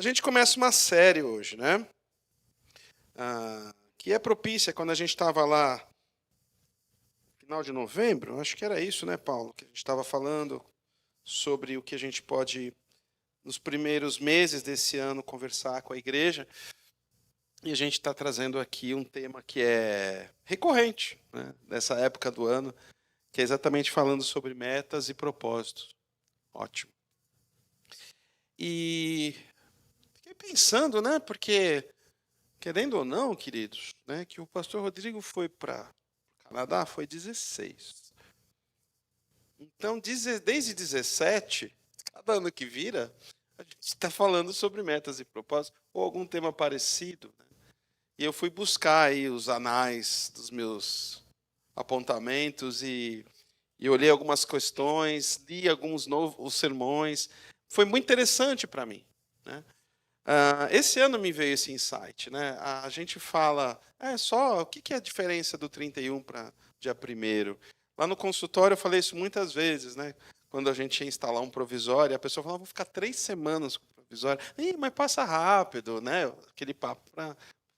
A gente começa uma série hoje, né? Que é propícia quando a gente estava lá, final de novembro, acho que era isso, né, Paulo? Que a gente estava falando sobre o que a gente pode, nos primeiros meses desse ano, conversar com a igreja. E a gente está trazendo aqui um tema que é recorrente, né, nessa época do ano, que é exatamente falando sobre metas e propósitos. Ótimo. E fiquei pensando, né, porque, querendo ou não, queridos, né, que o pastor Rodrigo foi para o Canadá, foi 16. Então, desde 17, cada ano que vira, a gente está falando sobre metas e propósitos, ou algum tema parecido, né? E eu fui buscar aí os anais dos meus apontamentos e olhei algumas questões, li alguns novos sermões. Foi muito interessante para mim, né? Esse ano me veio esse insight, né? A gente fala, só o que é a diferença do 31 para dia 1º? Lá no consultório eu falei isso muitas vezes, né? Quando a gente ia instalar um provisório, a pessoa falava, vou ficar 3 semanas com o provisório. Ih, mas passa rápido, né? Aquele papo para o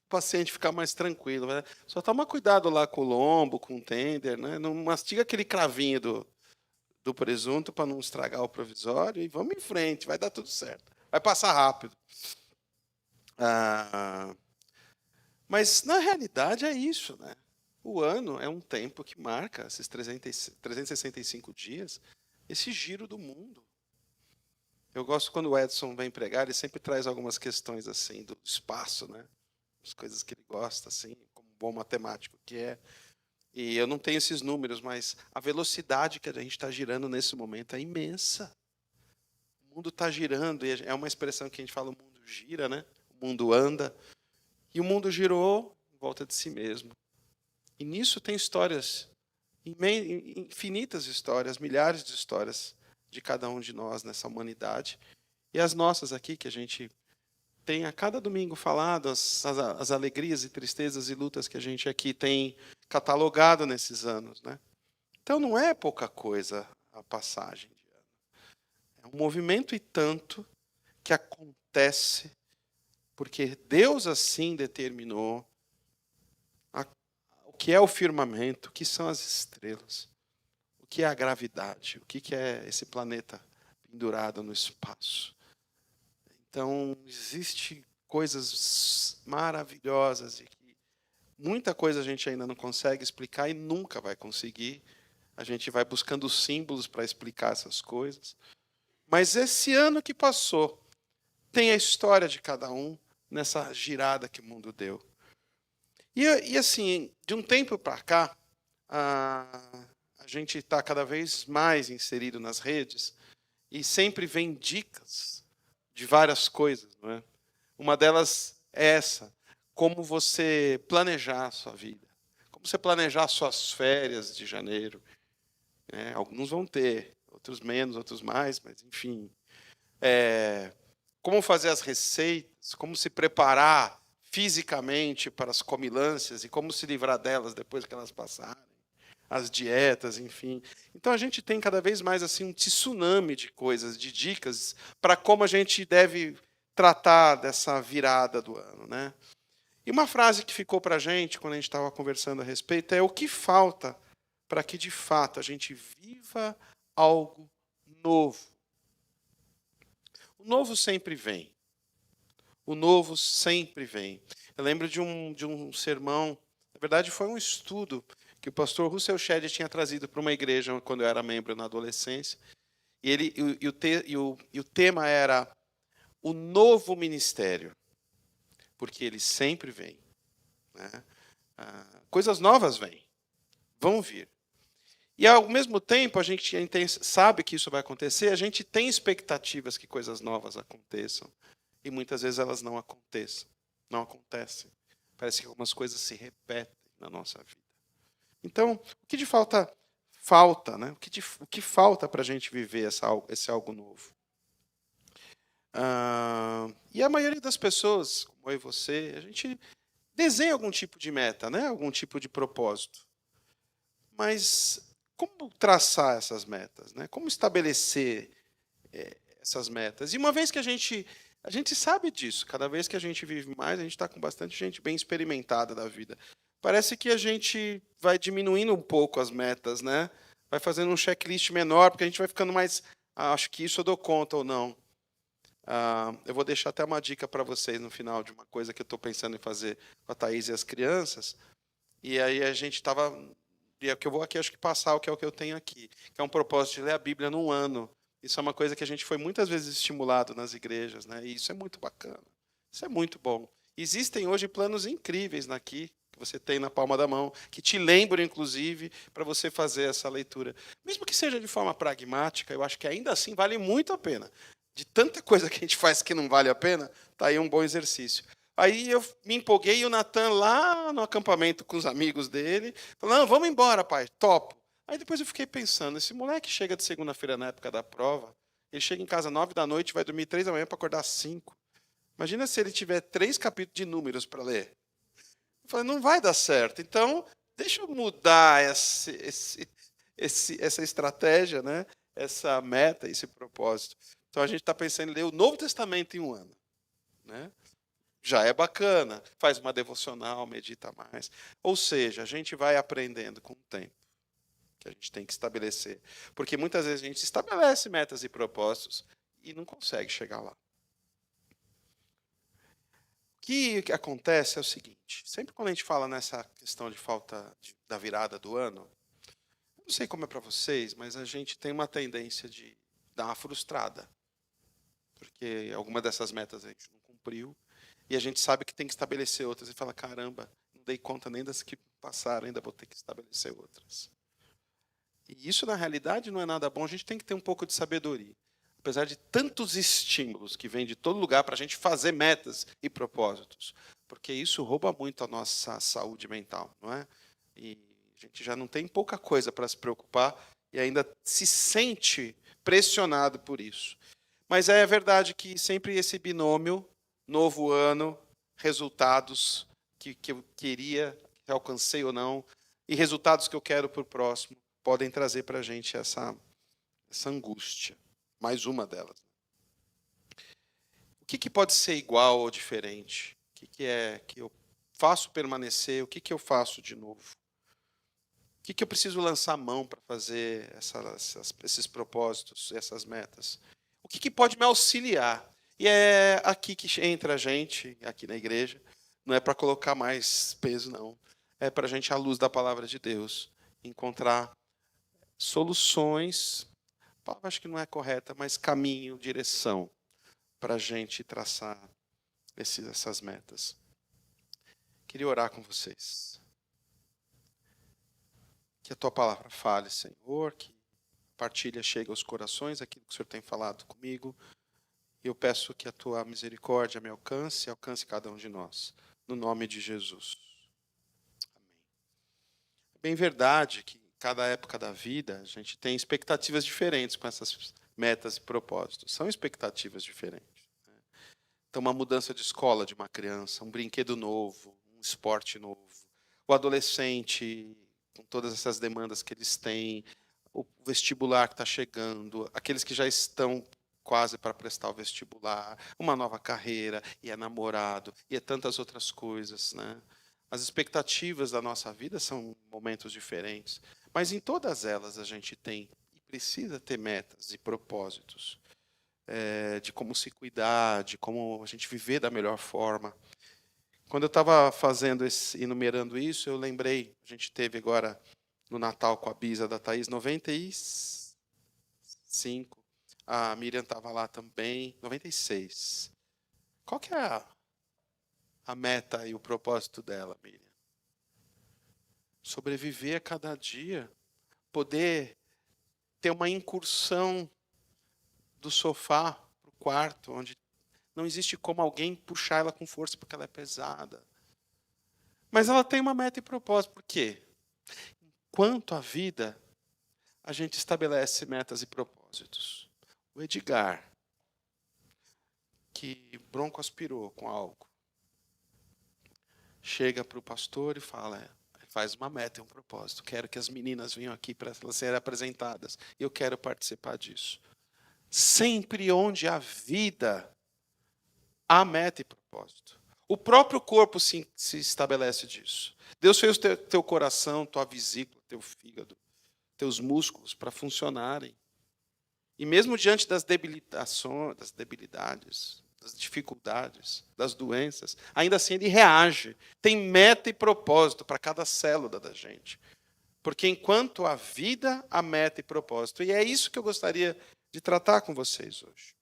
paciente ficar mais tranquilo, né? Só toma cuidado lá com o lombo, com o tender, né? Não mastiga aquele cravinho do presunto para não estragar o provisório e vamos em frente, vai dar tudo certo. Vai passar rápido. Mas, na realidade, é isso, né? O ano é um tempo que marca esses 365 dias, esse giro do mundo. Eu gosto quando o Edson vem pregar, ele sempre traz algumas questões assim do espaço, né? As coisas que ele gosta, assim, como um bom matemático que é. E eu não tenho esses números, mas a velocidade que a gente está girando nesse momento é imensa. O mundo está girando, e é uma expressão que a gente fala, o mundo gira, né? O mundo anda. E o mundo girou em volta de si mesmo. E nisso tem histórias, infinitas histórias, milhares de histórias de cada um de nós nessa humanidade. E as nossas aqui, que a gente tem a cada domingo falado, as alegrias e tristezas e lutas que a gente aqui tem catalogado nesses anos, né? Então não é pouca coisa a passagem de ano. É um movimento e tanto que acontece porque Deus assim determinou o que é o firmamento, o que são as estrelas, o que é a gravidade, o que é esse planeta pendurado no espaço. Então, existe coisas maravilhosas e que muita coisa a gente ainda não consegue explicar e nunca vai conseguir. A gente vai buscando símbolos para explicar essas coisas. Mas esse ano que passou tem a história de cada um nessa girada que o mundo deu. E assim, de um tempo para cá, a gente está cada vez mais inserido nas redes e sempre vem dicas de várias coisas, não é? Uma delas é essa, como você planejar a sua vida, como você planejar suas férias de janeiro. Alguns vão ter, outros menos, outros mais, mas enfim. Como fazer as receitas, como se preparar fisicamente para as comilâncias e como se livrar delas depois que elas passarem, as dietas, enfim. Então a gente tem cada vez mais assim um tsunami de coisas, de dicas para como a gente deve tratar dessa virada do ano, né? E uma frase que ficou para a gente quando a gente estava conversando a respeito é o que falta para que de fato a gente viva algo novo. O novo sempre vem. O novo sempre vem. Eu lembro de um sermão, na verdade foi um estudo que o pastor Russell Shedd tinha trazido para uma igreja quando eu era membro na adolescência. E o tema era o novo ministério, porque ele sempre vem, né? Coisas novas vêm, vão vir. E ao mesmo tempo, a gente sabe que isso vai acontecer, a gente tem expectativas que coisas novas aconteçam. E muitas vezes elas não acontecem. Parece que algumas coisas se repetem na nossa vida. Então, o que de falta, né? O que falta para a gente viver esse algo novo? E a maioria das pessoas, como eu e você, a gente desenha algum tipo de meta, né? Algum tipo de propósito. Mas como traçar essas metas, né? Como estabelecer essas metas? E uma vez que a gente A gente sabe disso. Cada vez que a gente vive mais, a gente está com bastante gente bem experimentada da vida. Parece que a gente vai diminuindo um pouco as metas, né? Vai fazendo um checklist menor, porque a gente vai ficando mais. Acho que isso eu dou conta ou não. Eu vou deixar até uma dica para vocês no final de uma coisa que eu estou pensando em fazer com a Thaís e as crianças. E aí a gente estava. E é que eu vou aqui, acho que passar o que é o que eu tenho aqui, que é um propósito de ler a Bíblia num ano. Isso é uma coisa que a gente foi muitas vezes estimulado nas igrejas, né? E isso é muito bacana. Isso é muito bom. Existem hoje planos incríveis aqui, que você tem na palma da mão, que te lembram, inclusive, para você fazer essa leitura. Mesmo que seja de forma pragmática, eu acho que ainda assim vale muito a pena. De tanta coisa que a gente faz que não vale a pena, está aí um bom exercício. Aí eu me empolguei e o Natan lá no acampamento com os amigos dele, falou, não, vamos embora, pai, topo. Aí depois eu fiquei pensando, esse moleque chega de segunda-feira na época da prova, ele chega em casa 9 da noite, vai dormir 3 da manhã para acordar 5. Imagina se ele tiver 3 capítulos de números para ler. Eu falei, não vai dar certo. Então, deixa eu mudar essa estratégia, né? Essa meta, esse propósito. Então, a gente está pensando em ler o Novo Testamento em um ano, né? Já é bacana, faz uma devocional, medita mais. Ou seja, a gente vai aprendendo com o tempo que a gente tem que estabelecer. Porque muitas vezes a gente estabelece metas e propósitos e não consegue chegar lá. O que acontece é o seguinte, sempre quando a gente fala nessa questão de da virada do ano, não sei como é para vocês, mas a gente tem uma tendência de dar uma frustrada. Porque alguma dessas metas a gente não cumpriu. E a gente sabe que tem que estabelecer outras. E fala, caramba, não dei conta nem das que passaram, ainda vou ter que estabelecer outras. E isso, na realidade, não é nada bom. A gente tem que ter um pouco de sabedoria. Apesar de tantos estímulos que vêm de todo lugar para a gente fazer metas e propósitos. Porque isso rouba muito a nossa saúde mental, não é? E a gente já não tem pouca coisa para se preocupar e ainda se sente pressionado por isso. Mas é verdade que sempre esse binômio, novo ano, resultados que eu queria, que alcancei ou não, e resultados que eu quero para o próximo, podem trazer para a gente essa angústia. Mais uma delas. O que pode ser igual ou diferente? O que é que eu faço permanecer? O que eu faço de novo? O que eu preciso lançar mão para fazer esses propósitos, essas metas? O que pode me auxiliar? E é aqui que entra a gente, aqui na igreja. Não é para colocar mais peso, não. É para a gente, à luz da palavra de Deus, encontrar soluções, a palavra acho que não é correta, mas caminho, direção, para a gente traçar essas metas. Queria orar com vocês. Que a tua palavra fale, Senhor, que a partilha chegue aos corações, aquilo que o Senhor tem falado comigo. Eu peço que a tua misericórdia me alcance e alcance cada um de nós. No nome de Jesus. Amém. É bem verdade que em cada época da vida a gente tem expectativas diferentes com essas metas e propósitos. São expectativas diferentes. Então, uma mudança de escola de uma criança, um brinquedo novo, um esporte novo. O adolescente, com todas essas demandas que eles têm, o vestibular que está chegando, aqueles que já estão quase para prestar o vestibular, uma nova carreira, e é namorado, e é tantas outras coisas, né? As expectativas da nossa vida são momentos diferentes, mas em todas elas a gente tem e precisa ter metas e propósitos. De como se cuidar, de como a gente viver da melhor forma. Quando eu estava enumerando isso, eu lembrei, a gente teve agora no Natal com a Bisa da Thaís, 95. A Miriam estava lá também, 96. Qual que é a meta e o propósito dela, Miriam? Sobreviver a cada dia, poder ter uma incursão do sofá para o quarto, onde não existe como alguém puxar ela com força porque ela é pesada. Mas ela tem uma meta e propósito. Por quê? Enquanto a vida, a gente estabelece metas e propósitos. O Edgar, que broncoaspirou com álcool, chega para o pastor e fala, faz uma meta e um propósito. Quero que as meninas venham aqui para serem apresentadas. Eu quero participar disso. Sempre onde a vida há meta e propósito. O próprio corpo se estabelece disso. Deus fez o teu coração, tua vesícula, teu fígado, teus músculos para funcionarem. E mesmo diante das debilitações, das debilidades, das dificuldades, das doenças, ainda assim ele reage. Tem meta e propósito para cada célula da gente. Porque enquanto há vida, há meta e propósito. E é isso que eu gostaria de tratar com vocês hoje.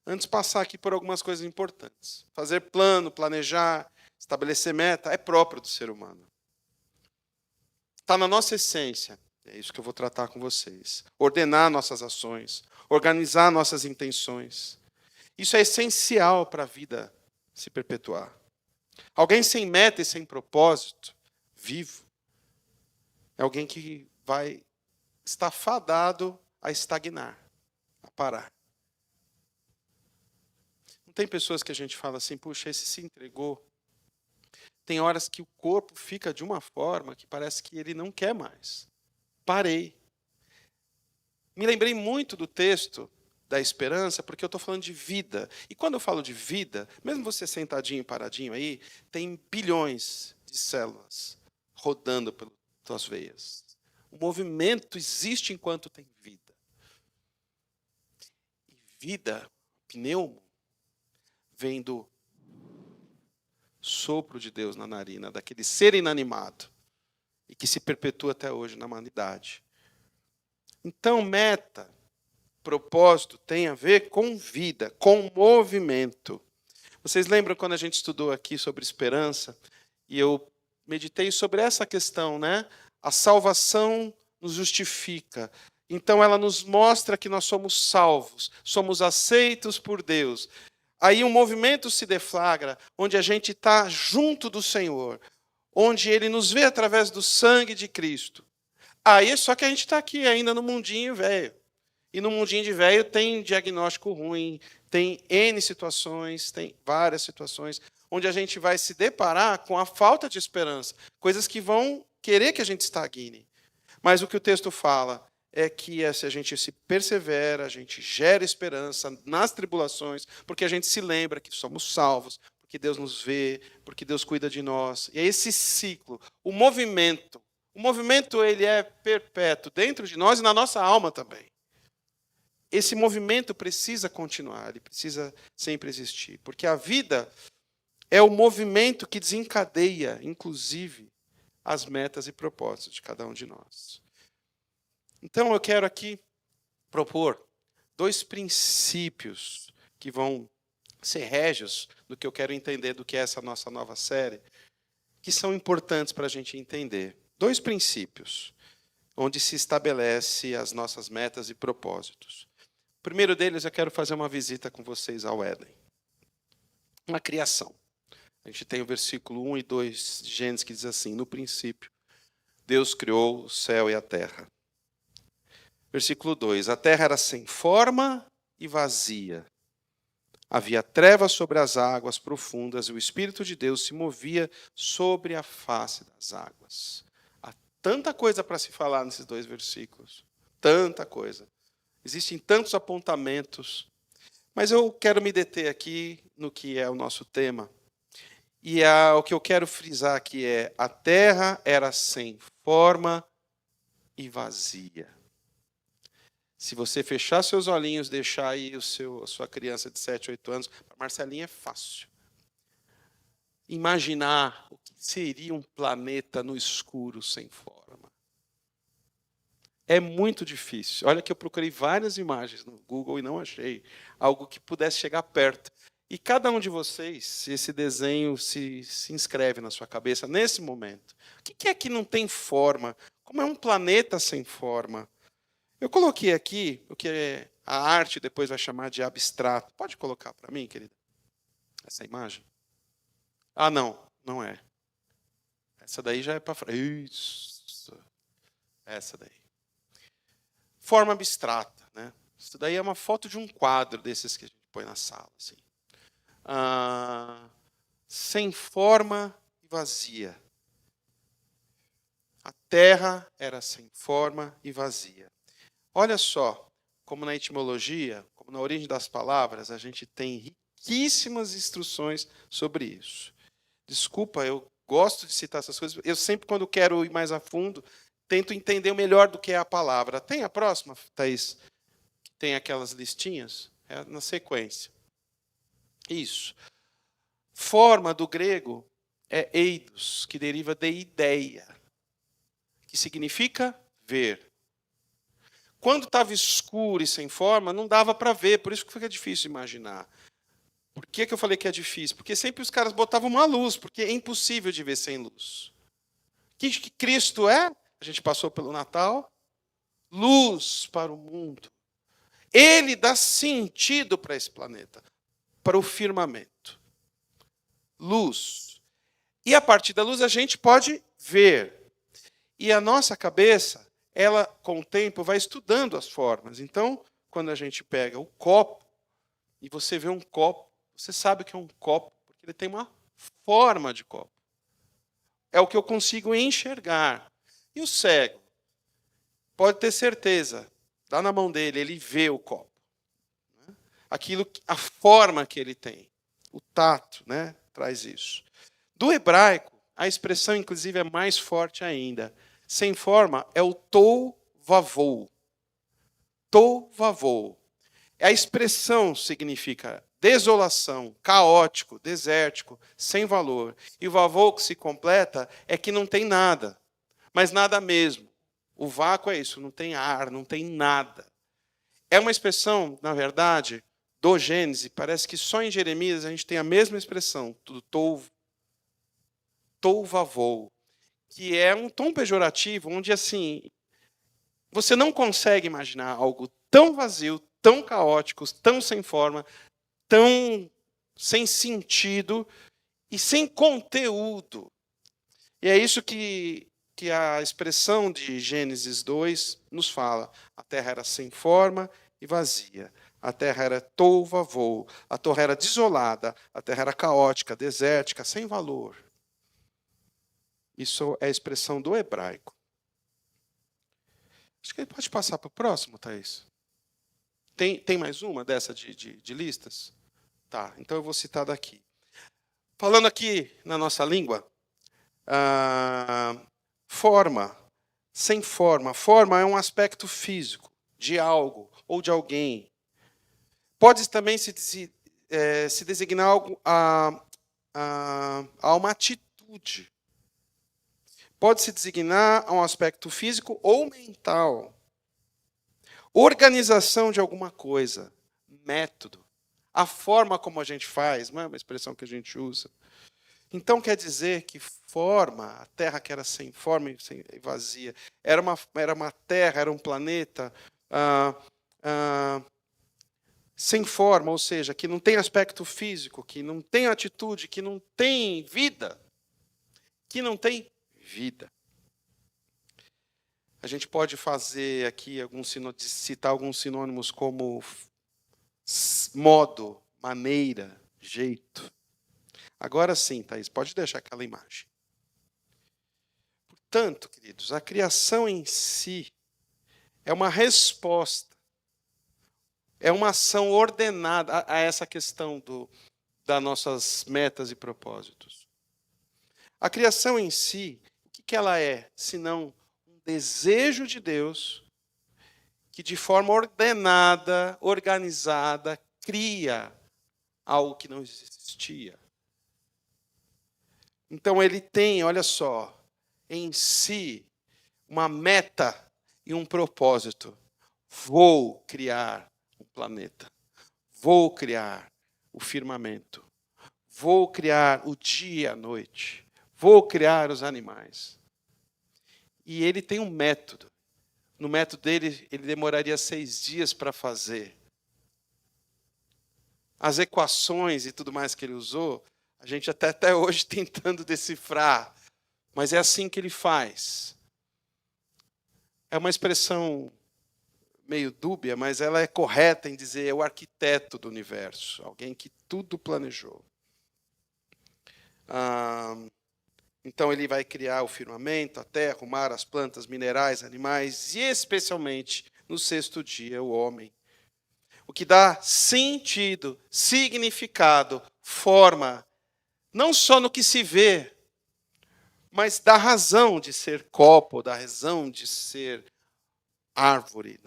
Antes de passar aqui por algumas coisas importantes. Fazer plano, planejar, estabelecer meta é próprio do ser humano. Está na nossa essência. É isso que eu vou tratar com vocês. Ordenar nossas ações, organizar nossas intenções. Isso é essencial para a vida se perpetuar. Alguém sem meta e sem propósito, vivo, é alguém que vai estar fadado a estagnar, a parar. Não tem pessoas que a gente fala assim, puxa, esse se entregou. Tem horas que o corpo fica de uma forma que parece que ele não quer mais. Parei. Me lembrei muito do texto da esperança, porque eu estou falando de vida. E quando eu falo de vida, mesmo você sentadinho, paradinho aí, tem bilhões de células rodando pelas tuas veias. O movimento existe enquanto tem vida. E vida, pneumo, vem do sopro de Deus na narina, daquele ser inanimado, e que se perpetua até hoje na humanidade. Então, meta, propósito, tem a ver com vida, com movimento. Vocês lembram quando a gente estudou aqui sobre esperança? E eu meditei sobre essa questão, né? A salvação nos justifica. Então, ela nos mostra que nós somos salvos, somos aceitos por Deus. Aí um movimento se deflagra, onde a gente está junto do Senhor, onde Ele nos vê através do sangue de Cristo. Aí só que a gente está aqui ainda no mundinho velho. E no mundinho de velho tem diagnóstico ruim, tem N situações, tem várias situações, onde a gente vai se deparar com a falta de esperança, coisas que vão querer que a gente estagne. Mas o que o texto fala é que se a gente se persevera, a gente gera esperança nas tribulações, porque a gente se lembra que somos salvos, porque Deus nos vê, porque Deus cuida de nós. E é esse ciclo, o movimento ele é perpétuo dentro de nós e na nossa alma também. Esse movimento precisa continuar, ele precisa sempre existir, porque a vida é o movimento que desencadeia, inclusive, as metas e propósitos de cada um de nós. Então, eu quero aqui propor 2 princípios que vão ser régios do que eu quero entender do que é essa nossa nova série, que são importantes para a gente entender. 2 princípios, onde se estabelece as nossas metas e propósitos. O primeiro deles, eu quero fazer uma visita com vocês ao Éden. Uma criação. A gente tem o versículo 1 e 2 de Gênesis que diz assim, no princípio, Deus criou o céu e a terra. Versículo 2, a terra era sem forma e vazia. Havia trevas sobre as águas profundas e o Espírito de Deus se movia sobre a face das águas. Há tanta coisa para se falar nesses 2 versículos. Tanta coisa. Existem tantos apontamentos. Mas eu quero me deter aqui no que é o nosso tema. E o que eu quero frisar aqui é: a terra era sem forma e vazia. Se você fechar seus olhinhos, deixar aí a sua criança de 7, 8 anos, para Marcelinha é fácil. Imaginar o que seria um planeta no escuro sem forma. É muito difícil. Olha que eu procurei várias imagens no Google e não achei algo que pudesse chegar perto. E cada um de vocês, se esse desenho se inscreve na sua cabeça nesse momento. O que é que não tem forma? Como é um planeta sem forma? Eu coloquei aqui o que a arte depois vai chamar de abstrato. Pode colocar para mim, querida? Essa imagem? Ah, não é. Essa daí já é para frente. Isso. Essa daí. Forma abstrata, né? Isso daí é uma foto de um quadro desses que a gente põe na sala, assim. Sem forma e vazia. A terra era sem forma e vazia. Olha só, como na etimologia, como na origem das palavras, a gente tem pouquíssimas instruções sobre isso. Desculpa, eu gosto de citar essas coisas. Eu sempre, quando quero ir mais a fundo, tento entender melhor do que é a palavra. Tem a próxima, Thaís? Tem aquelas listinhas? É na sequência. Isso. Forma do grego é eidos, que deriva de ideia, que significa ver. Quando estava escuro e sem forma, não dava para ver, por isso que fica difícil imaginar. Por que eu falei que é difícil? Porque sempre os caras botavam uma luz, porque é impossível de ver sem luz. O que Cristo é? A gente passou pelo Natal. Luz para o mundo. Ele dá sentido para esse planeta, para o firmamento. Luz. E a partir da luz a gente pode ver. E a nossa cabeça, ela, com o tempo, vai estudando as formas. Então, quando a gente pega o copo, e você vê um copo, você sabe que é um copo, porque ele tem uma forma de copo. É o que eu consigo enxergar. E o cego, pode ter certeza, dá na mão dele, ele vê o copo. Aquilo, a forma que ele tem. O tato, né, traz isso. Do hebraico, a expressão, inclusive, é mais forte ainda. Sem forma é o tou vavou. Tou vavou. A expressão significa desolação, caótico, desértico, sem valor. E o vavou que se completa é que não tem nada, mas nada mesmo. O vácuo é isso, não tem ar, não tem nada. É uma expressão, na verdade, do Gênesis, parece que só em Jeremias a gente tem a mesma expressão, do tou vavou, que é um tom pejorativo, onde assim, você não consegue imaginar algo tão vazio, tão caótico, tão sem forma, tão sem sentido e sem conteúdo. E é isso que a expressão de Gênesis 2 nos fala. A terra era sem forma e vazia. A terra era tou vavou. A terra era desolada. A terra era caótica, desértica, sem valor. Isso é a expressão do hebraico. Acho que ele pode passar para o próximo, Thaís. Tem mais uma dessa de listas? Tá, então eu vou citar daqui. Falando aqui na nossa língua, forma, sem forma. Forma é um aspecto físico de algo ou de alguém. Pode também se designar algo a uma atitude. Pode se designar a um aspecto físico ou mental. Organização de alguma coisa. Método. A forma como a gente faz, não é uma expressão que a gente usa. Então quer dizer que forma, a terra que era sem forma e vazia, era uma terra, era um planeta sem forma, ou seja, que não tem aspecto físico, que não tem atitude, que não tem vida. Que não tem vida. A gente pode fazer aqui citar alguns sinônimos como modo, maneira, jeito. Agora sim, Thaís, pode deixar aquela imagem. Portanto, queridos, a criação em si é uma resposta, é uma ação ordenada a essa questão das nossas metas e propósitos. A criação em si, o que ela é, senão um desejo de Deus que de forma ordenada, organizada, cria algo que não existia. Então ele tem, olha só, em si uma meta e um propósito. Vou criar um planeta. Vou criar o firmamento. Vou criar o dia e a noite. Vou criar os animais. E ele tem um método. No método dele, ele demoraria 6 dias para fazer. As equações e tudo mais que ele usou, a gente até hoje tentando decifrar. Mas é assim que ele faz. É uma expressão meio dúbia, mas ela é correta em dizer é o arquiteto do universo. Alguém que tudo planejou. Então ele vai criar o firmamento, a terra, o mar, as plantas, minerais, animais e especialmente no 6º dia o homem. o que dá sentido, significado, forma, não só no que se vê, mas da razão de ser copo, da razão de ser árvore,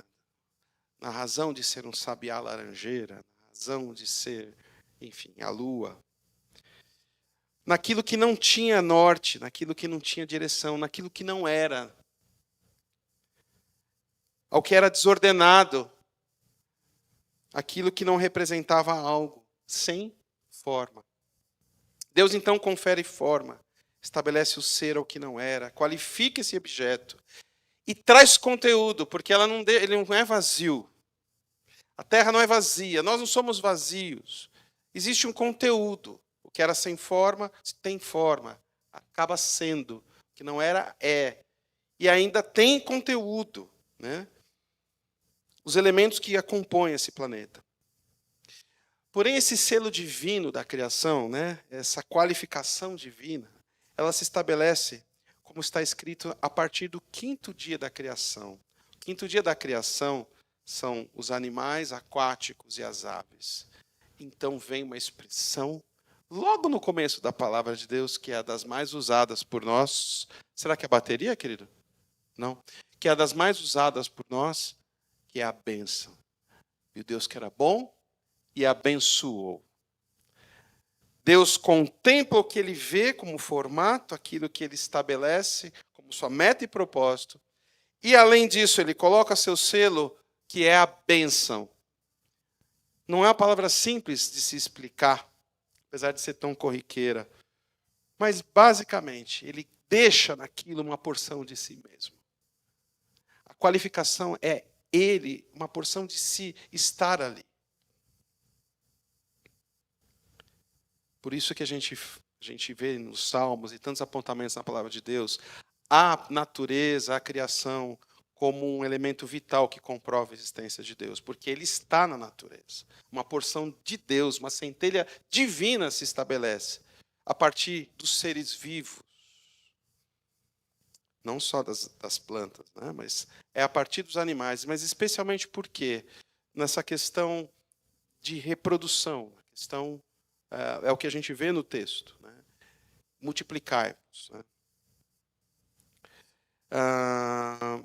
na razão de ser um sabiá laranjeira, na razão de ser, enfim, a lua. Naquilo que não tinha norte, naquilo que não tinha direção, naquilo que não era. Ao que era desordenado, aquilo que não representava algo, sem forma. Deus então confere forma, estabelece o ser ao que não era, qualifica esse objeto e traz conteúdo, porque ele não é vazio. A terra não é vazia, nós não somos vazios. Existe um conteúdo. O que era sem forma, tem forma. Acaba sendo. O que não era, é. E ainda tem conteúdo, né? Os elementos que a compõem esse planeta. Porém, esse selo divino da criação, né? Essa qualificação divina, ela se estabelece, como está escrito, a partir do 5º dia da criação. O 5º dia da criação são os animais aquáticos e as aves. Então vem uma expressão, logo no começo da palavra de Deus, que é a das mais usadas por nós. Será que é a bateria, querido? Não. Que é a das mais usadas por nós, que é a bênção. E o Deus que era bom e abençoou. Deus contempla o que ele vê como formato, aquilo que ele estabelece como sua meta e propósito. E, além disso, ele coloca seu selo, que é a bênção. Não é uma palavra simples de se explicar, apesar de ser tão corriqueira. Mas, basicamente, ele deixa naquilo uma porção de si mesmo. A qualificação é ele, uma porção de si, estar ali. Por isso que a gente vê nos Salmos e tantos apontamentos na palavra de Deus, a natureza, a criação, como um elemento vital que comprova a existência de Deus, porque ele está na natureza. Uma porção de Deus, uma centelha divina se estabelece a partir dos seres vivos. Não só das plantas, né? Mas é a partir dos animais, mas especialmente porque nessa questão de reprodução, a questão é o que a gente vê no texto, né? Multiplicai-vos, né?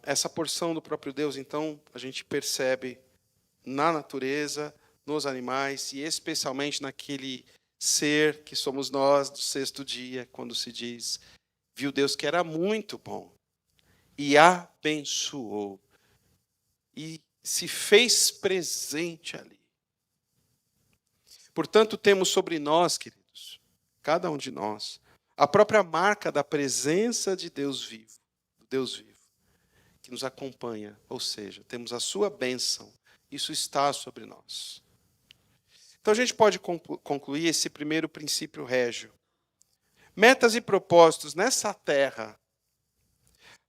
Essa porção do próprio Deus, então, a gente percebe na natureza, nos animais e especialmente naquele ser que somos nós do 6º dia, quando se diz, viu Deus que era muito bom e abençoou e se fez presente ali. Portanto, temos sobre nós, queridos, cada um de nós, a própria marca da presença de Deus vivo, que nos acompanha, ou seja, temos a sua bênção, isso está sobre nós. Então a gente pode concluir esse primeiro princípio régio. Metas e propósitos nessa terra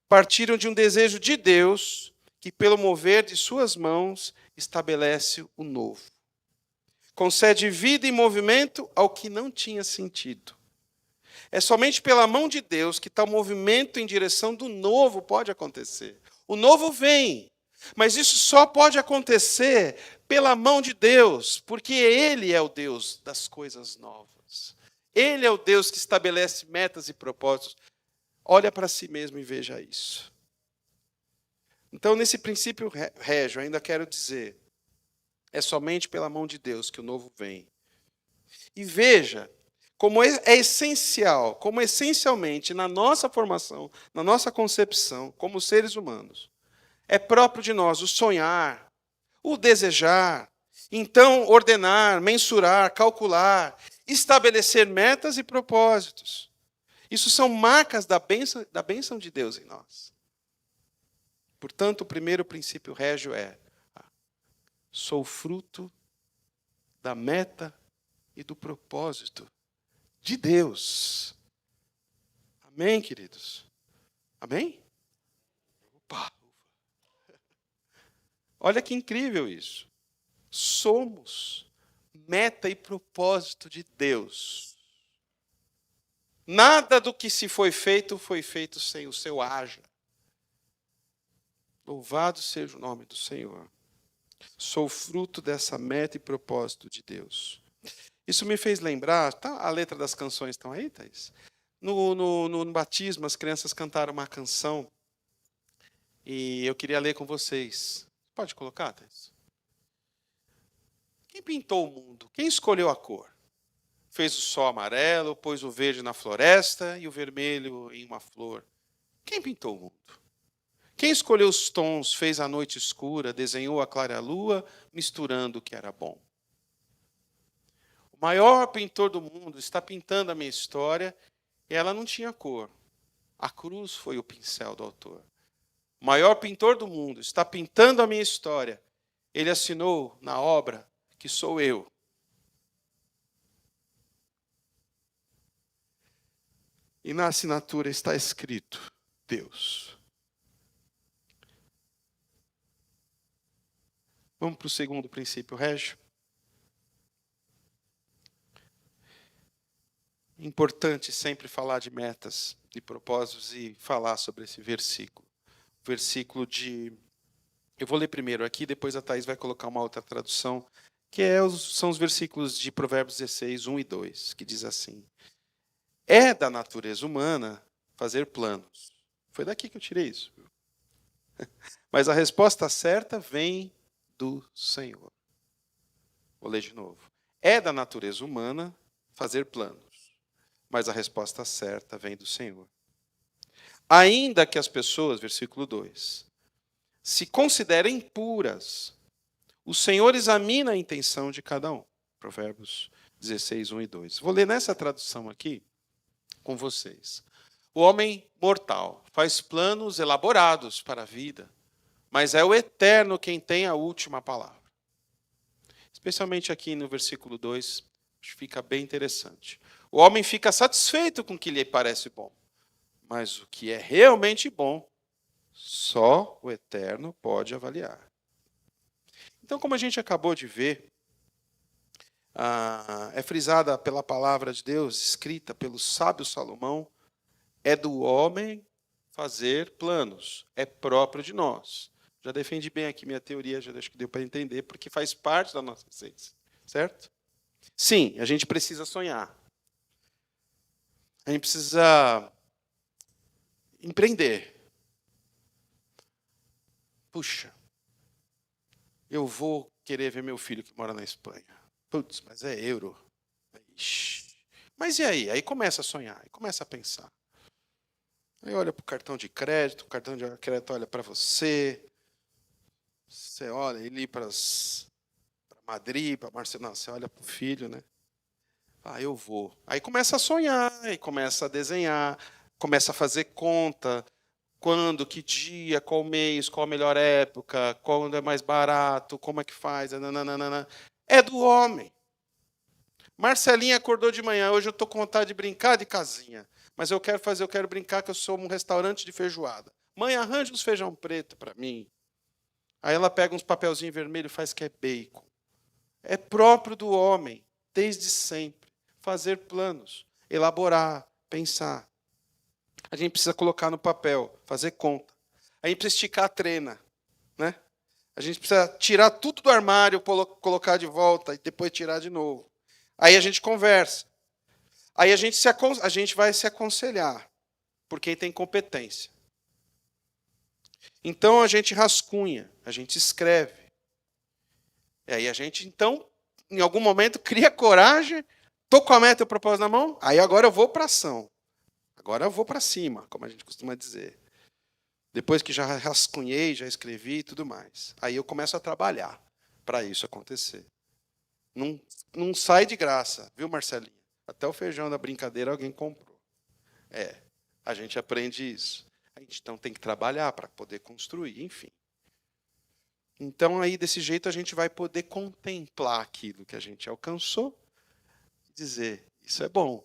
partiram de um desejo de Deus que, pelo mover de suas mãos, estabelece o novo. Concede vida e movimento ao que não tinha sentido. É somente pela mão de Deus que tal movimento em direção do novo pode acontecer. O novo vem, mas isso só pode acontecer pela mão de Deus, porque Ele é o Deus das coisas novas. Ele é o Deus que estabelece metas e propósitos. Olha para si mesmo e veja isso. Então, nesse princípio régio, ainda quero dizer, é somente pela mão de Deus que o novo vem. E veja como é essencial, como essencialmente na nossa formação, na nossa concepção, como seres humanos, é próprio de nós o sonhar, o desejar, então ordenar, mensurar, calcular, estabelecer metas e propósitos. Isso são marcas da bênção de Deus em nós. Portanto, o primeiro princípio régio é: sou fruto da meta e do propósito de Deus. Amém, queridos? Amém? Opa. Olha que incrível isso. Somos meta e propósito de Deus. Nada do que se foi feito sem o seu haja. Louvado seja o nome do Senhor. Sou fruto dessa meta e propósito de Deus. Isso me fez lembrar, tá, a letra das canções estão aí, Thaís? No batismo, as crianças cantaram uma canção e eu queria ler com vocês. Pode colocar, Thaís? Quem pintou o mundo? Quem escolheu a cor? Fez o sol amarelo, pôs o verde na floresta e o vermelho em uma flor. Quem pintou o mundo? Quem escolheu os tons, fez a noite escura, desenhou a clara lua, misturando o que era bom? O maior pintor do mundo está pintando a minha história e ela não tinha cor. A cruz foi o pincel do autor. O maior pintor do mundo está pintando a minha história. Ele assinou na obra que sou eu. E na assinatura está escrito Deus. Vamos para o segundo princípio, Régio. Importante sempre falar de metas e propósitos e falar sobre esse versículo. Versículo de... Eu vou ler primeiro aqui, depois a Thaís vai colocar uma outra tradução, que são os versículos de Provérbios 16, 1 e 2, que diz assim: é da natureza humana fazer planos. Foi daqui que eu tirei isso. Mas a resposta certa vem do Senhor. Vou ler de novo. É da natureza humana fazer planos, mas a resposta certa vem do Senhor. Ainda que as pessoas, versículo 2, se considerem puras, o Senhor examina a intenção de cada um. Provérbios 16, 1 e 2. Vou ler nessa tradução aqui com vocês. O homem mortal faz planos elaborados para a vida, mas é o Eterno quem tem a última palavra. Especialmente aqui no versículo 2, fica bem interessante. O homem fica satisfeito com o que lhe parece bom, mas o que é realmente bom, só o Eterno pode avaliar. Então, como a gente acabou de ver, é frisada pela palavra de Deus, escrita pelo sábio Salomão, é do homem fazer planos, é próprio de nós. Já defendi bem aqui minha teoria, já acho que deu para entender, porque faz parte da nossa essência, certo? Sim, a gente precisa sonhar. A gente precisa empreender. Puxa, eu vou querer ver meu filho que mora na Espanha. Putz, mas é euro. Ixi. Mas e aí? Aí começa a sonhar, aí começa a pensar. Aí olha para o cartão de crédito, o cartão de crédito olha para você. Você olha ele para Madrid, para Barcelona, você olha para o filho, né? Ah, eu vou. Aí começa a sonhar, aí começa a desenhar, começa a fazer conta. Quando, que dia, qual mês, qual a melhor época, quando é mais barato, como é que faz, nananana. É do homem. Marcelinha acordou de manhã, hoje eu estou com vontade de brincar de casinha, mas eu quero brincar que eu sou um restaurante de feijoada. Mãe, arranja uns feijão preto para mim. Aí ela pega uns papelzinhos vermelhos e faz que é bacon. É próprio do homem, desde sempre, fazer planos, elaborar, pensar. A gente precisa colocar no papel, fazer conta. A gente precisa esticar a trena, né? A gente precisa tirar tudo do armário, colocar de volta e depois tirar de novo. Aí a gente conversa. Aí a gente vai se aconselhar por quem tem competência. Então a gente rascunha, a gente escreve. E aí a gente, então, em algum momento, cria coragem, estou com a meta e o propósito na mão, aí agora eu vou para a ação. Agora eu vou para cima, como a gente costuma dizer. Depois que já rascunhei, já escrevi e tudo mais. Aí eu começo a trabalhar para isso acontecer. Não sai de graça, viu, Marcelinho? Até o feijão da brincadeira alguém comprou. A gente aprende isso. A gente então tem que trabalhar para poder construir, enfim. Então aí desse jeito a gente vai poder contemplar aquilo que a gente alcançou e dizer, isso é bom.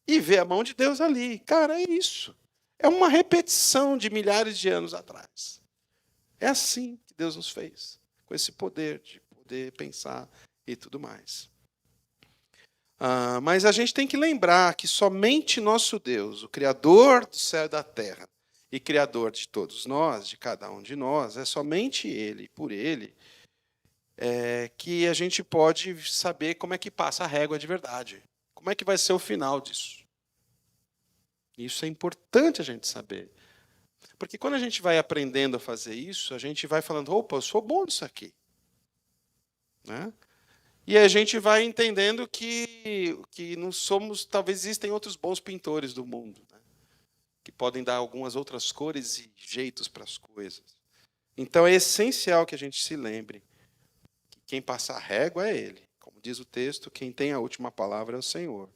E ver a mão de Deus ali. Cara, é isso. É uma repetição de milhares de anos atrás. É assim que Deus nos fez, com esse poder de poder pensar e tudo mais. Mas a gente tem que lembrar que somente nosso Deus, o Criador do céu e da terra, e Criador de todos nós, de cada um de nós, é somente Ele, por Ele, que a gente pode saber como é que passa a régua de verdade. Como é que vai ser o final disso? Isso é importante a gente saber. Porque quando a gente vai aprendendo a fazer isso, a gente vai falando, opa, eu sou bom nisso aqui. Né? E a gente vai entendendo que não somos, talvez existem outros bons pintores do mundo, né? Que podem dar algumas outras cores e jeitos para as coisas. Então é essencial que a gente se lembre que quem passa a régua é Ele. Como diz o texto, quem tem a última palavra é o Senhor.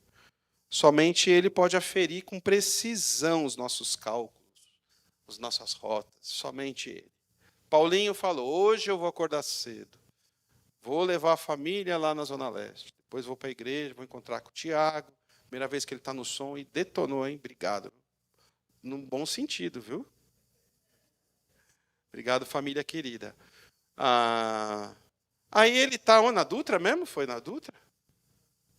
Somente Ele pode aferir com precisão os nossos cálculos, as nossas rotas. Somente Ele. Paulinho falou, hoje eu vou acordar cedo. Vou levar a família lá na Zona Leste. Depois vou para a igreja, vou encontrar com o Tiago. Primeira vez que ele está no som e detonou, hein? Obrigado. Num bom sentido, viu? Obrigado, família querida. Aí ele está na Dutra mesmo? Foi na Dutra?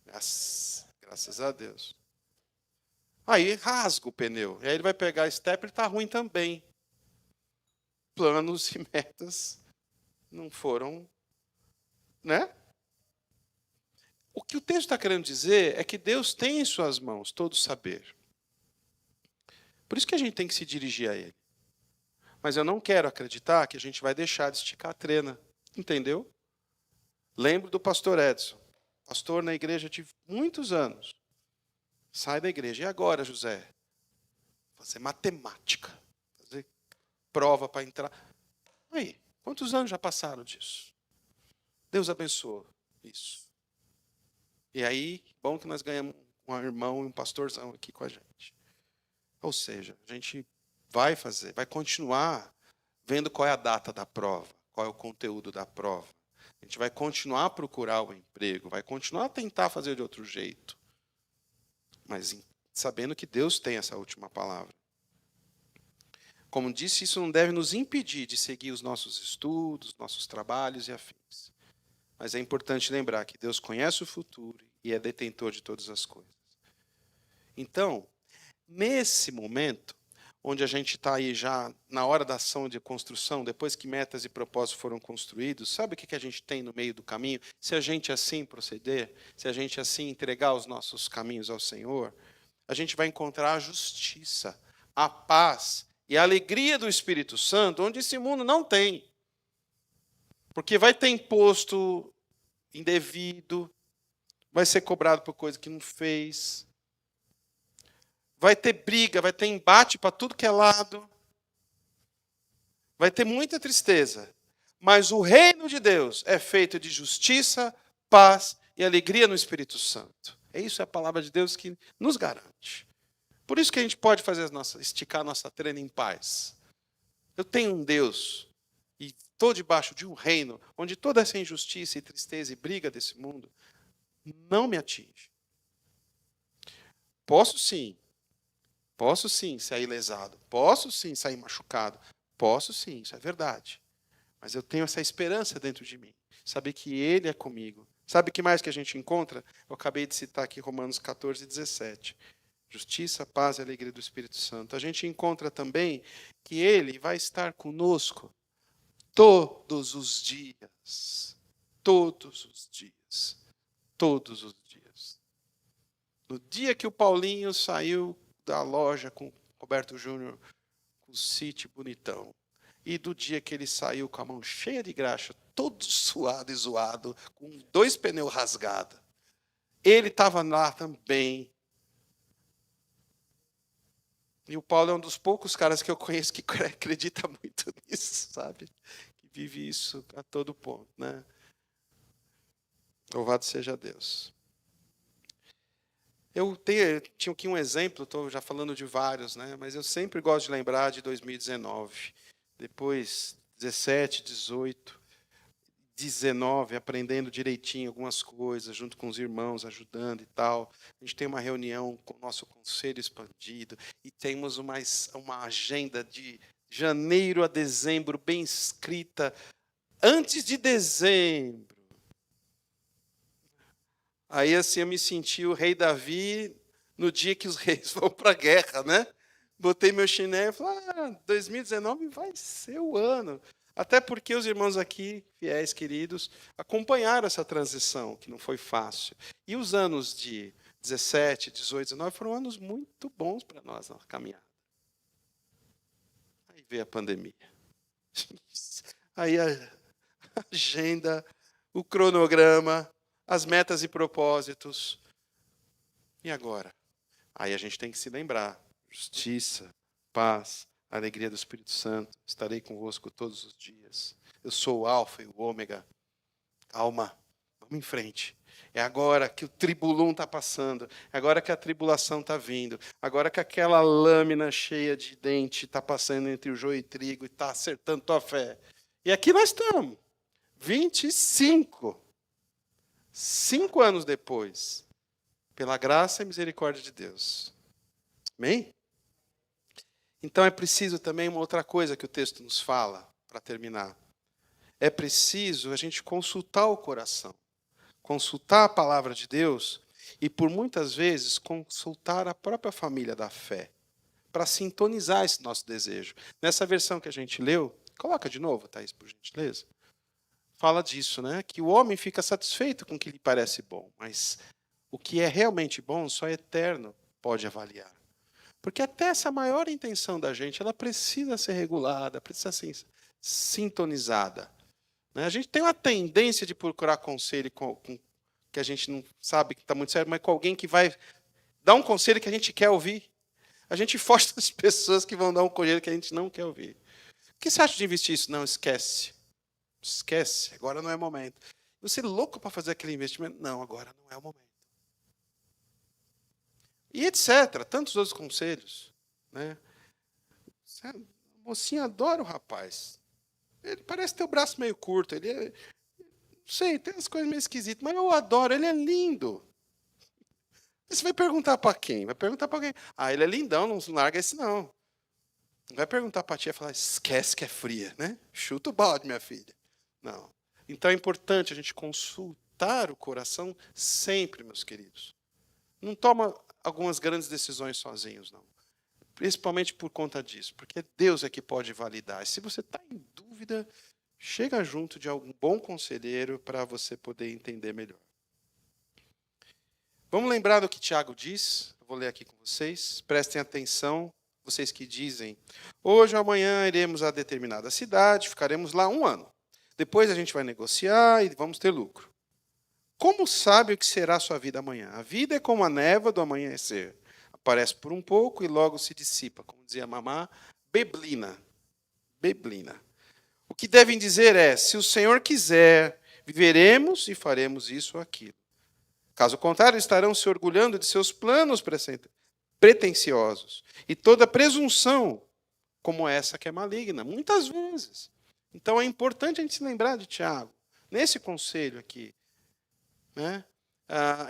Graças a Deus. Aí rasga o pneu. E aí ele vai pegar a step e está ruim também. Planos e metas não foram, né? O que o texto está querendo dizer é que Deus tem em suas mãos todo o saber. Por isso que a gente tem que se dirigir a Ele. Mas eu não quero acreditar que a gente vai deixar de esticar a trena. Entendeu? Lembro do pastor Edson. Pastor na igreja, tive muitos anos. Sai da igreja. E agora, José? Fazer matemática. Fazer prova para entrar. Aí, quantos anos já passaram disso? Deus abençoou isso. E aí, bom que nós ganhamos um irmão e um pastorzão aqui com a gente. Ou seja, a gente vai fazer, vai continuar vendo qual é a data da prova, qual é o conteúdo da prova. A gente vai continuar a procurar o emprego, vai continuar a tentar fazer de outro jeito. Mas sabendo que Deus tem essa última palavra. Como disse, isso não deve nos impedir de seguir os nossos estudos, nossos trabalhos e afins. Mas é importante lembrar que Deus conhece o futuro e é detentor de todas as coisas. Então, nesse momento, onde a gente está aí já na hora da ação de construção, depois que metas e propósitos foram construídos, sabe o que a gente tem no meio do caminho? Se a gente assim proceder, se a gente assim entregar os nossos caminhos ao Senhor, a gente vai encontrar a justiça, a paz e a alegria do Espírito Santo, onde esse mundo não tem. Porque vai ter imposto indevido, vai ser cobrado por coisa que não fez, vai ter briga, vai ter embate para tudo que é lado, vai ter muita tristeza. Mas o reino de Deus é feito de justiça, paz e alegria no Espírito Santo. É isso a palavra de Deus que nos garante. Por isso que a gente pode fazer esticar a nossa trena em paz. Eu tenho um Deus e estou debaixo de um reino onde toda essa injustiça e tristeza e briga desse mundo não me atinge. Posso sim sair lesado. Posso sim sair machucado. Posso sim, isso é verdade. Mas eu tenho essa esperança dentro de mim. Saber que Ele é comigo. Sabe o que mais que a gente encontra? Eu acabei de citar aqui Romanos 14, 17. Justiça, paz e alegria do Espírito Santo. A gente encontra também que Ele vai estar conosco todos os dias. Todos os dias. Todos os dias. No dia que o Paulinho saiu da loja com o Roberto Júnior, com o City bonitão, e do dia que ele saiu com a mão cheia de graxa, todo suado e zoado, com 2 pneus rasgados, ele estava lá também. E o Paulo é um dos poucos caras que eu conheço que acredita muito nisso, sabe? Que vive isso a todo ponto, né? Louvado seja Deus. Eu tinha aqui um exemplo, estou já falando de vários, né? Mas eu sempre gosto de lembrar de 2019. Depois, 17, 18, 19, aprendendo direitinho algumas coisas, junto com os irmãos, ajudando e tal. A gente tem uma reunião com o nosso conselho expandido e temos uma agenda de janeiro a dezembro bem escrita, antes de dezembro. Aí assim eu me senti o rei Davi no dia que os reis vão para a guerra, né? Botei meu chinelo e falei, 2019 vai ser o ano. Até porque os irmãos aqui, fiéis, queridos, acompanharam essa transição, que não foi fácil. E os anos de 17, 18, 19 foram anos muito bons para nós na caminhada. Aí veio a pandemia. Aí a agenda, o cronograma, as metas e propósitos. E agora? Aí a gente tem que se lembrar: justiça, paz, alegria do Espírito Santo. Estarei convosco todos os dias. Eu sou o Alfa e o Ômega. Calma, vamos em frente. É agora que o tribulum está passando. É agora que a tribulação está vindo. Agora que aquela lâmina cheia de dente está passando entre o joio e o trigo e está acertando tua fé. E aqui nós estamos. 25. 5 anos depois. Pela graça e misericórdia de Deus. Amém? Então é preciso também uma outra coisa que o texto nos fala, para terminar. É preciso a gente consultar o coração, consultar a palavra de Deus e, por muitas vezes, consultar a própria família da fé, para sintonizar esse nosso desejo. Nessa versão que a gente leu, coloca de novo, Thaís, por gentileza. Fala disso, né? Que o homem fica satisfeito com o que lhe parece bom, mas o que é realmente bom só é eterno pode avaliar. Porque até essa maior intenção da gente, ela precisa ser regulada, precisa ser sintonizada. A gente tem uma tendência de procurar conselho com que a gente não sabe que está muito sério, mas com alguém que vai dar um conselho que a gente quer ouvir. A gente foge das pessoas que vão dar um conselho que a gente não quer ouvir. O que você acha de investir isso? Não, esquece. Esquece, agora não é o momento. Você é louco para fazer aquele investimento? Não, agora não é o momento. E etc. Tantos outros conselhos. Né? A mocinha adora o rapaz. Ele parece ter o braço meio curto. Ele é, não sei, tem umas coisas meio esquisitas, mas eu adoro, ele é lindo. Você vai perguntar para quem? Vai perguntar para alguém. Ah, ele é lindão, não larga esse não. Não vai perguntar para a tia e falar, esquece que é fria, né? Chuta o balde, minha filha. Não. Então é importante a gente consultar o coração sempre, meus queridos. Não toma algumas grandes decisões sozinhos, não. Principalmente por conta disso, porque Deus é que pode validar. E se você está em dúvida, chega junto de algum bom conselheiro para você poder entender melhor. Vamos lembrar do que Tiago diz? Eu vou ler aqui com vocês. Prestem atenção, vocês que dizem: hoje ou amanhã iremos a determinada cidade, ficaremos lá 1 ano. Depois a gente vai negociar e vamos ter lucro. Como sabe o que será a sua vida amanhã? A vida é como a névoa do amanhecer. Aparece por um pouco e logo se dissipa. Como dizia a mamá, beblina. Beblina. O que devem dizer é: se o Senhor quiser, viveremos e faremos isso ou aquilo. Caso contrário, estarão se orgulhando de seus planos pretensiosos. E toda presunção como essa que é maligna, muitas vezes. Então é importante a gente se lembrar de Tiago. Nesse conselho aqui. Né?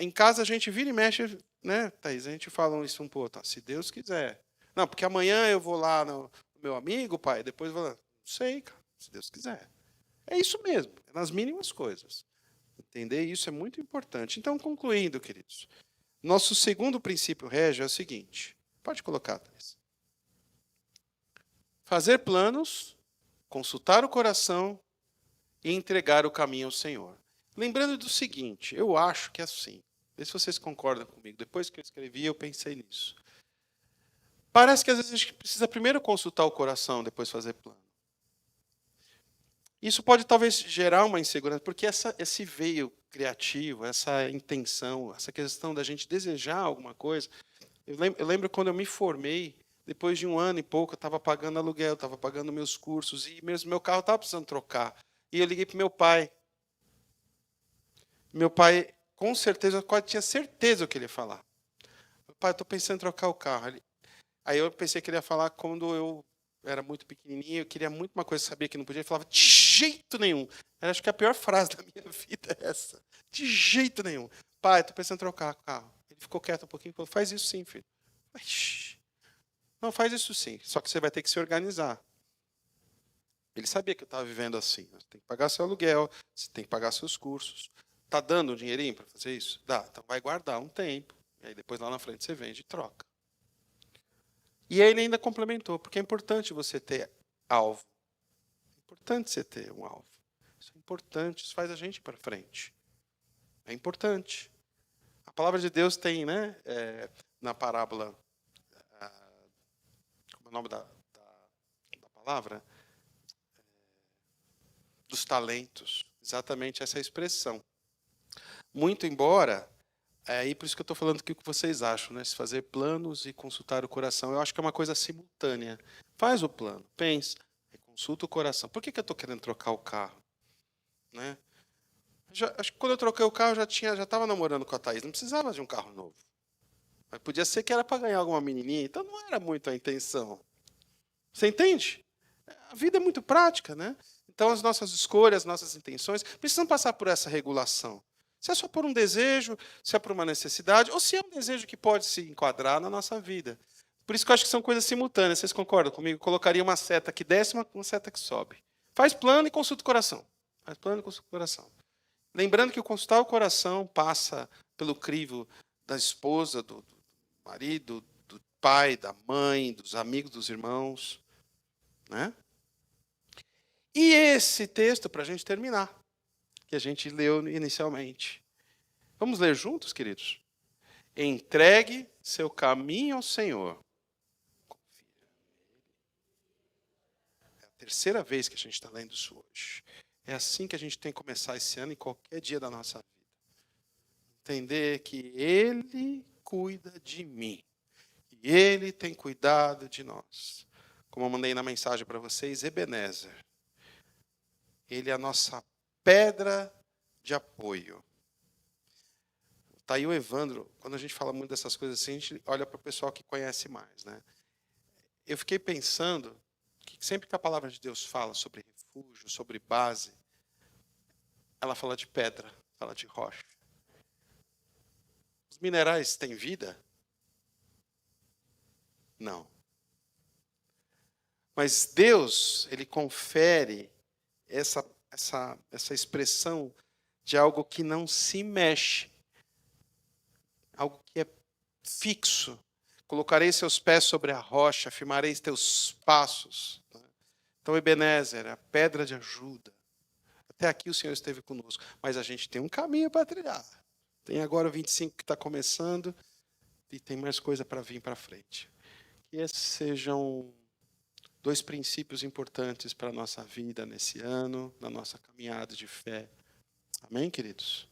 Em casa a gente vira e mexe, né, Thaís? A gente fala isso um pouco, tá? Se Deus quiser. Não, porque amanhã eu vou lá no meu amigo, pai, depois eu vou lá. Não sei, cara, se Deus quiser. É isso mesmo, é nas mínimas coisas. Entender isso é muito importante. Então, concluindo, queridos, nosso segundo princípio régio é o seguinte. Pode colocar, Thaís. Fazer planos, consultar o coração e entregar o caminho ao Senhor. Lembrando do seguinte, eu acho que é assim. Vê se vocês concordam comigo. Depois que eu escrevi, eu pensei nisso. Parece que às vezes a gente precisa primeiro consultar o coração, depois fazer plano. Isso pode talvez gerar uma insegurança, porque esse veio criativo, essa intenção, essa questão da gente desejar alguma coisa. Eu lembro quando eu me formei, depois de 1 ano e pouco, eu estava pagando aluguel, estava pagando meus cursos, e meu carro estava precisando trocar. E eu liguei para o meu pai. Meu pai, com certeza, eu quase tinha certeza o que ele ia falar. Pai, estou pensando em trocar o carro. Aí eu pensei que ele ia falar quando eu era muito pequenininho, eu queria muito uma coisa, sabia que não podia, ele falava, de jeito nenhum. Eu acho que a pior frase da minha vida é essa. De jeito nenhum. Pai, estou pensando em trocar o carro. Ele ficou quieto um pouquinho e falou, faz isso sim, filho. Não, faz isso sim, só que você vai ter que se organizar. Ele sabia que eu estava vivendo assim. Você tem que pagar seu aluguel, você tem que pagar seus cursos. Está dando um dinheirinho para fazer isso? Dá. Então vai guardar um tempo. E aí depois lá na frente você vende e troca. E aí ele ainda complementou, porque é importante você ter alvo. É importante você ter um alvo. Isso é importante, isso faz a gente ir para frente. É importante. A palavra de Deus tem, né, na parábola, como é o nome da palavra? Dos talentos. Exatamente essa expressão. Muito embora, e por isso que eu estou falando aqui o que vocês acham, né? Se fazer planos e consultar o coração. Eu acho que é uma coisa simultânea. Faz o plano, pensa, e consulta o coração. Por que eu estou querendo trocar o carro? Né? Acho que quando eu troquei o carro, já estava namorando com a Thaís. Não precisava de um carro novo. Mas podia ser que era para ganhar alguma menininha, então não era muito a intenção. Você entende? A vida é muito prática, né? Então as nossas escolhas, as nossas intenções precisam passar por essa regulação. Se é só por um desejo, se é por uma necessidade, ou se é um desejo que pode se enquadrar na nossa vida. Por isso que eu acho que são coisas simultâneas. Vocês concordam comigo? Eu colocaria uma seta que desce, uma seta que sobe. Faz plano e consulta o coração. Faz plano e consulta o coração. Lembrando que o consultar o coração passa pelo crivo da esposa, do marido, do pai, da mãe, dos amigos, dos irmãos. Né? E esse texto, para a gente terminar, que a gente leu inicialmente. Vamos ler juntos, queridos? Entregue seu caminho ao Senhor. É a terceira vez que a gente está lendo isso hoje. É assim que a gente tem que começar esse ano, em qualquer dia da nossa vida. Entender que Ele cuida de mim. E Ele tem cuidado de nós. Como eu mandei na mensagem para vocês, Ebenezer. Ele é a nossa pedra de apoio. Está aí o Evandro. Quando a gente fala muito dessas coisas assim, a gente olha para o pessoal que conhece mais. Né? Eu fiquei pensando que sempre que a palavra de Deus fala sobre refúgio, sobre base, ela fala de pedra, fala de rocha. Os minerais têm vida? Não. Mas Deus, Ele confere essa expressão de algo que não se mexe. Algo que é fixo. Colocarei seus pés sobre a rocha, afirmarei teus passos. Então, Ebenezer, a pedra de ajuda. Até aqui o Senhor esteve conosco. Mas a gente tem um caminho para trilhar. Tem agora o 25 que está começando e tem mais coisa para vir para frente. Que esses sejam 2 princípios importantes para a nossa vida nesse ano, na nossa caminhada de fé. Amém, queridos?